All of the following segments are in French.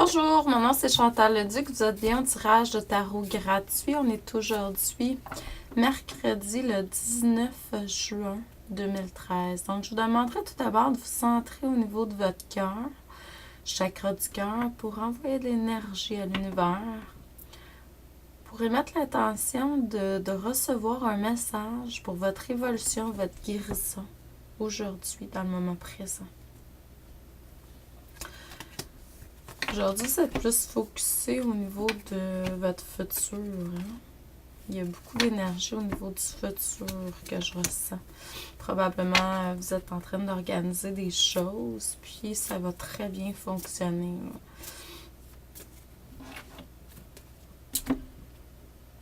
Bonjour, mon nom c'est Chantal Leduc. Vous êtes bien au tirage de tarot gratuit. On est aujourd'hui mercredi le 19 juin 2013. Donc, je vous demanderai tout d'abord de vous centrer au niveau de votre cœur, chakra du cœur, pour envoyer de l'énergie à l'univers, pour émettre l'intention de recevoir un message pour votre évolution, votre guérison aujourd'hui, dans le moment présent. Aujourd'hui, c'est plus focusé au niveau de votre futur. Il y a beaucoup d'énergie au niveau du futur que je ressens. Probablement, vous êtes en train d'organiser des choses, puis ça va très bien fonctionner.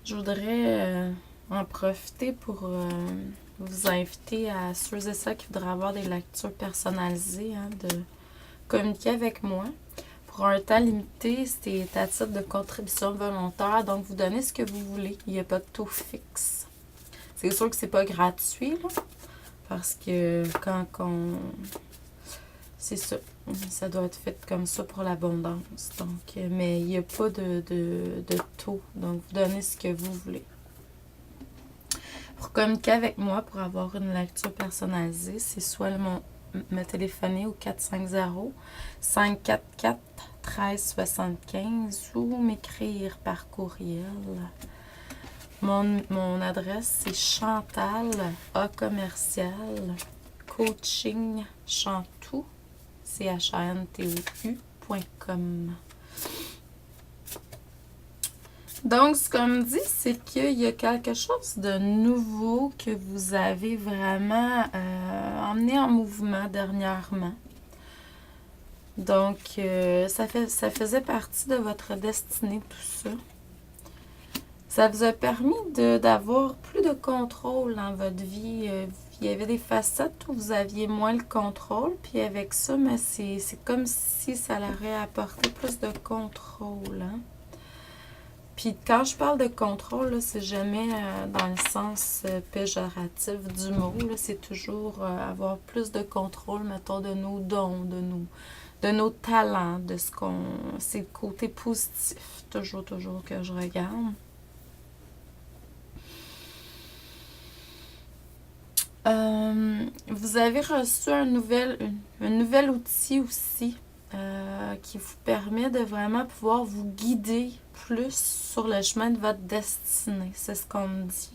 Je voudrais en profiter pour vous inviter à ceux et ceux qui voudraient avoir des lectures personnalisées, de communiquer avec moi. Pour un temps limité, c'est à titre de contribution volontaire, donc vous donnez ce que vous voulez. Il n'y a pas de taux fixe. C'est sûr que c'est pas gratuit, là, parce que quand on... C'est ça. Ça doit être fait comme ça pour l'abondance. Donc, mais il n'y a pas de taux. Donc, vous donnez ce que vous voulez. Pour communiquer avec moi, pour avoir une lecture personnalisée, c'est soit me téléphoner au 450-544-1375 ou m'écrire par courriel. Mon adresse, c'est Chantal, A commercial, coaching, chantou, chantou.com. Donc, ce qu'on me dit, c'est qu'il y a quelque chose de nouveau que vous avez vraiment emmené en mouvement dernièrement. Donc, ça faisait partie de votre destinée, tout ça. Ça vous a permis d'avoir plus de contrôle dans votre vie. Il y avait des facettes où vous aviez moins le contrôle, puis avec ça, mais c'est comme si ça leur aurait apporté plus de contrôle, Puis quand je parle de contrôle, c'est jamais dans le sens péjoratif du mot. C'est toujours avoir plus de contrôle, mettons, de nos dons, de nos talents, de ce qu'on... C'est le côté positif, toujours que je regarde. Vous avez reçu un nouvel outil aussi qui vous permet de vraiment pouvoir vous guider plus sur le chemin de votre destinée. C'est ce qu'on me dit.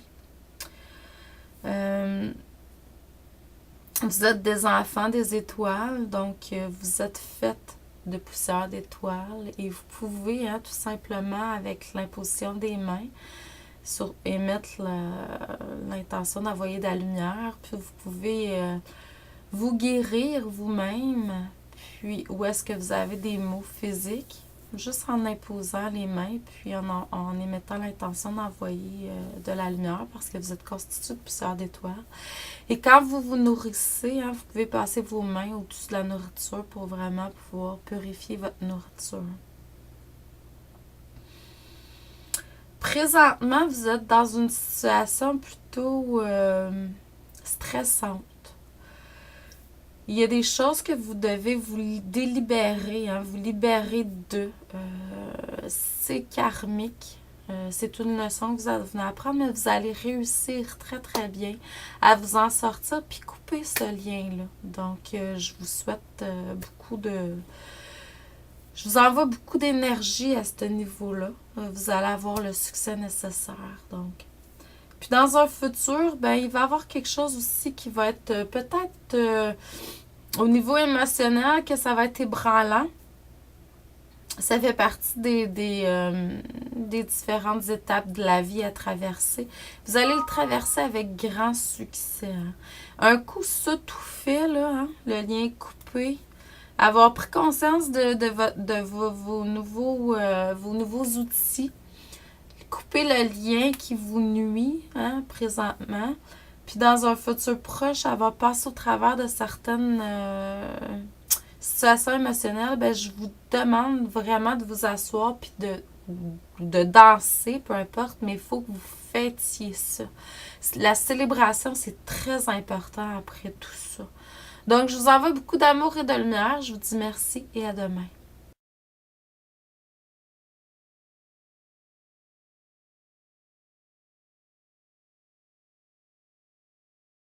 Vous êtes des enfants des étoiles, donc vous êtes faites de poussière d'étoiles et vous pouvez tout simplement, avec l'imposition des mains, émettre l'intention d'envoyer de la lumière, puis vous pouvez vous guérir vous-même, puis où est-ce que vous avez des maux physiques, juste en imposant les mains, puis en émettant l'intention d'envoyer de la lumière, parce que vous êtes constitué de poussière d'étoiles. Et quand vous vous nourrissez, vous pouvez passer vos mains au-dessus de la nourriture pour vraiment pouvoir purifier votre nourriture. Présentement, vous êtes dans une situation plutôt stressante. Il y a des choses que vous devez vous délibérer, vous libérer de. C'est karmique. C'est une leçon que vous allez apprendre, mais vous allez réussir très, très bien à vous en sortir puis couper ce lien-là. Donc, je vous souhaite beaucoup de... Je vous envoie beaucoup d'énergie à ce niveau-là. Vous allez avoir le succès nécessaire. Donc. Puis dans un futur, il va y avoir quelque chose aussi qui va être peut-être au niveau émotionnel, que ça va être ébranlant. Ça fait partie des différentes étapes de la vie à traverser. Vous allez le traverser avec grand succès. Un coup ça tout fait, là, le lien coupé. Avoir pris conscience de vos nouveaux outils. Couper le lien qui vous nuit présentement. Puis dans un futur proche, avoir passé au travers de certaines situations émotionnelles, je vous demande vraiment de vous asseoir puis de danser, peu importe, mais il faut que vous fêtiez ça. La célébration, c'est très important après tout ça. Donc, je vous envoie beaucoup d'amour et de lumière. Je vous dis merci et à demain.